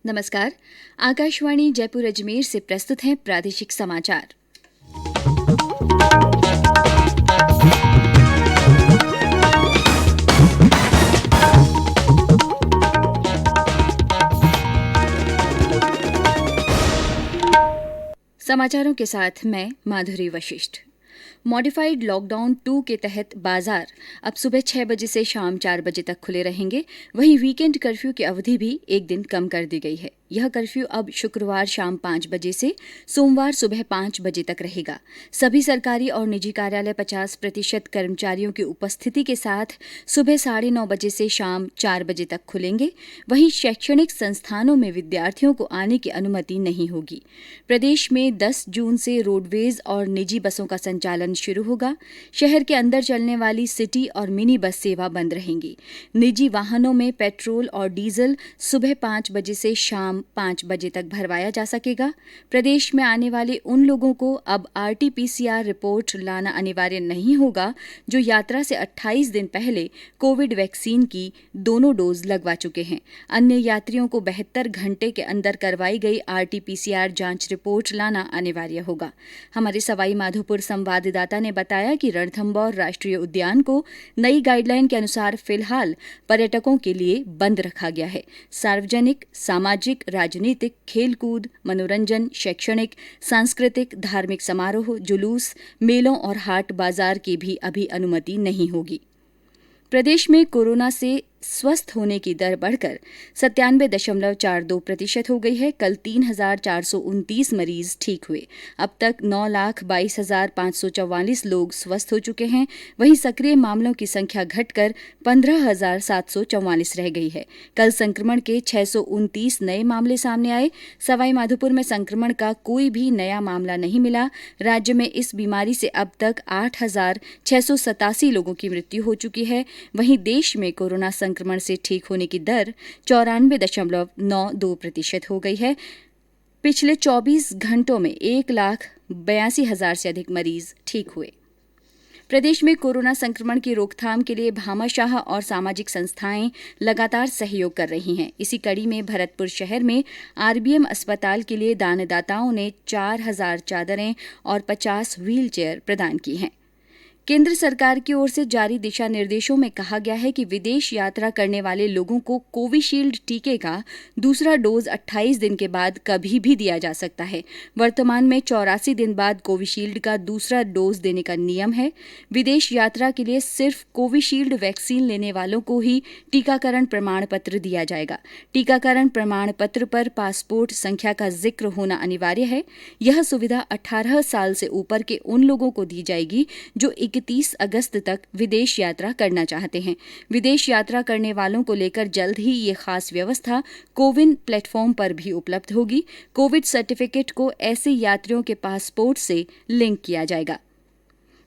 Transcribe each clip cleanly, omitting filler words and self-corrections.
नमस्कार। आकाशवाणी जयपुर अजमेर से प्रस्तुत हैं प्रादेशिक समाचार। समाचारों के साथ मैं माधुरी वशिष्ठ। मॉडिफाइड लॉकडाउन 2 के तहत बाजार अब सुबह 6 बजे से शाम 4 बजे तक खुले रहेंगे। वहीं वीकेंड कर्फ्यू की अवधि भी एक दिन कम कर दी गई है। यह कर्फ्यू अब शुक्रवार शाम 5 बजे से सोमवार सुबह 5 बजे तक रहेगा। सभी सरकारी और निजी कार्यालय 50% कर्मचारियों की उपस्थिति के साथ सुबह 9:30 बजे से शाम 4 बजे तक खुलेंगे। वहीं शैक्षणिक संस्थानों में विद्यार्थियों को आने की अनुमति नहीं होगी। प्रदेश में 10 जून से रोडवेज और निजी बसों का संचालन शुरू होगा। शहर के अंदर चलने वाली सिटी और मिनी बस सेवा बंद रहेंगी। निजी वाहनों में पेट्रोल और डीजल सुबह 5 बजे से शाम 5 बजे तक भरवाया जा सकेगा। प्रदेश में आने वाले उन लोगों को अब RT-PCR रिपोर्ट लाना अनिवार्य नहीं होगा जो यात्रा से 28 दिन पहले कोविड वैक्सीन की दोनों डोज लगवा चुके हैं। अन्य यात्रियों को 72 घंटे के अंदर करवाई गई RT-PCR जांच रिपोर्ट लाना अनिवार्य होगा। हमारे सवाई माधोपुर संवाददाता ने बताया कि रणथंभौर राष्ट्रीय उद्यान को नई गाइडलाइन के अनुसार फिलहाल पर्यटकों के लिए बंद रखा गया है। सार्वजनिक, सामाजिक, राजनीतिक, खेलकूद, मनोरंजन, शैक्षणिक, सांस्कृतिक, धार्मिक समारोह, जुलूस, मेलों और हाट बाजार की भी अभी अनुमति नहीं होगी। प्रदेश में कोरोना से स्वस्थ होने की दर बढ़कर 97.42% हो गई है। कल 3,429 मरीज ठीक हुए। अब तक 9,22,544 लोग स्वस्थ हो चुके हैं। वहीं सक्रिय मामलों की संख्या घटकर 15,744 रह गई है। कल संक्रमण के 629 नए मामले सामने आए। सवाई माधोपुर में संक्रमण का कोई भी नया मामला नहीं मिला। राज्य में इस बीमारी से अब तक 8,687 लोगों की मृत्यु हो चुकी है। वहीं देश में कोरोना संक्रमण से ठीक होने की दर 94.92% हो गई है। पिछले 24 घंटों में 1,82,000 से अधिक मरीज ठीक हुए। प्रदेश में कोरोना संक्रमण की रोकथाम के लिए भामाशाह और सामाजिक संस्थाएं लगातार सहयोग कर रही हैं। इसी कड़ी में भरतपुर शहर में RBM अस्पताल के लिए दानदाताओं ने 4,000 चादरें और 50 व्हील चेयर प्रदान की हैं। केंद्र सरकार की ओर से जारी दिशा निर्देशों में कहा गया है कि विदेश यात्रा करने वाले लोगों को कोविशील्ड टीके का दूसरा डोज 28 दिन के बाद कभी भी दिया जा सकता है। वर्तमान में 84 दिन बाद कोविशील्ड का दूसरा डोज देने का नियम है। विदेश यात्रा के लिए सिर्फ कोविशील्ड वैक्सीन लेने वालों को ही टीकाकरण प्रमाण पत्र दिया जाएगा। टीकाकरण प्रमाण पत्र पर पासपोर्ट संख्या का जिक्र होना अनिवार्य है। यह सुविधा 18 साल से ऊपर के उन लोगों को दी जाएगी जो 31 अगस्त तक विदेश यात्रा करना चाहते हैं। विदेश यात्रा करने वालों को लेकर जल्द ही ये खास व्यवस्था कोविन प्लेटफॉर्म पर भी उपलब्ध होगी। कोविड सर्टिफिकेट को ऐसे यात्रियों के पासपोर्ट से लिंक किया जाएगा।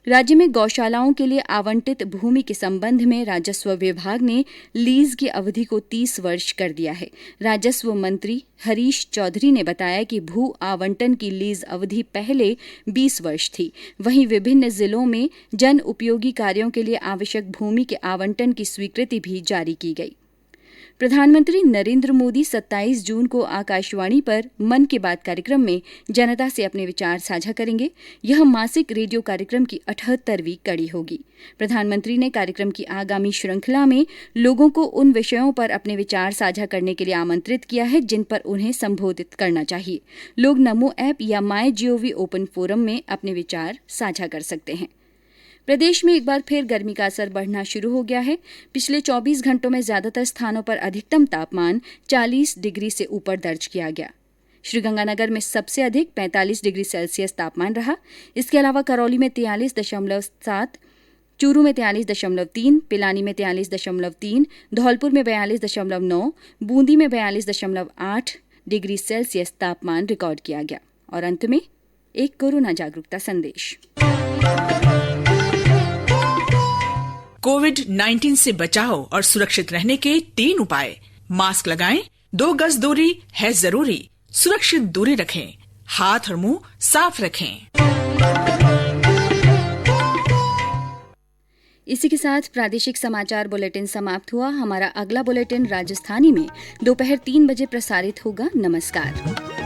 राज्य में गौशालाओं के लिए आवंटित भूमि के संबंध में राजस्व विभाग ने लीज की अवधि को 30 वर्ष कर दिया है। राजस्व मंत्री हरीश चौधरी ने बताया कि भू आवंटन की लीज अवधि पहले 20 वर्ष थी। वहीं विभिन्न जिलों में जन उपयोगी कार्यों के लिए आवश्यक भूमि के आवंटन की स्वीकृति भी जारी की गई। प्रधानमंत्री नरेंद्र मोदी 27 जून को आकाशवाणी पर मन की बात कार्यक्रम में जनता से अपने विचार साझा करेंगे। यह मासिक रेडियो कार्यक्रम की 78वीं कड़ी होगी। प्रधानमंत्री ने कार्यक्रम की आगामी श्रृंखला में लोगों को उन विषयों पर अपने विचार साझा करने के लिए आमंत्रित किया है जिन पर उन्हें संबोधित करना चाहिए। लोग नमो ऐप या MyGov ओपन फोरम में अपने विचार साझा कर सकते हैं। प्रदेश में एक बार फिर गर्मी का असर बढ़ना शुरू हो गया है। पिछले 24 घंटों में ज्यादातर स्थानों पर अधिकतम तापमान 40 डिग्री से ऊपर दर्ज किया गया। श्रीगंगानगर में सबसे अधिक 45 डिग्री सेल्सियस तापमान रहा। इसके अलावा करौली में 43.7, चूरू में 43.3, पिलानी में 43.3, धौलपुर में 42.9, बूंदी में 42.8 डिग्री सेल्सियस तापमान रिकॉर्ड किया गया। और अंत में एक कोरोना जागरूकता संदेश। कोविड-19 से बचाव और सुरक्षित रहने के 3 उपाय। मास्क लगाएं, 2 गज दूरी है जरूरी, सुरक्षित दूरी रखें, हाथ और मुंह साफ रखें। इसी के साथ प्रादेशिक समाचार बुलेटिन समाप्त हुआ। हमारा अगला बुलेटिन राजस्थानी में दोपहर 3 बजे प्रसारित होगा। नमस्कार।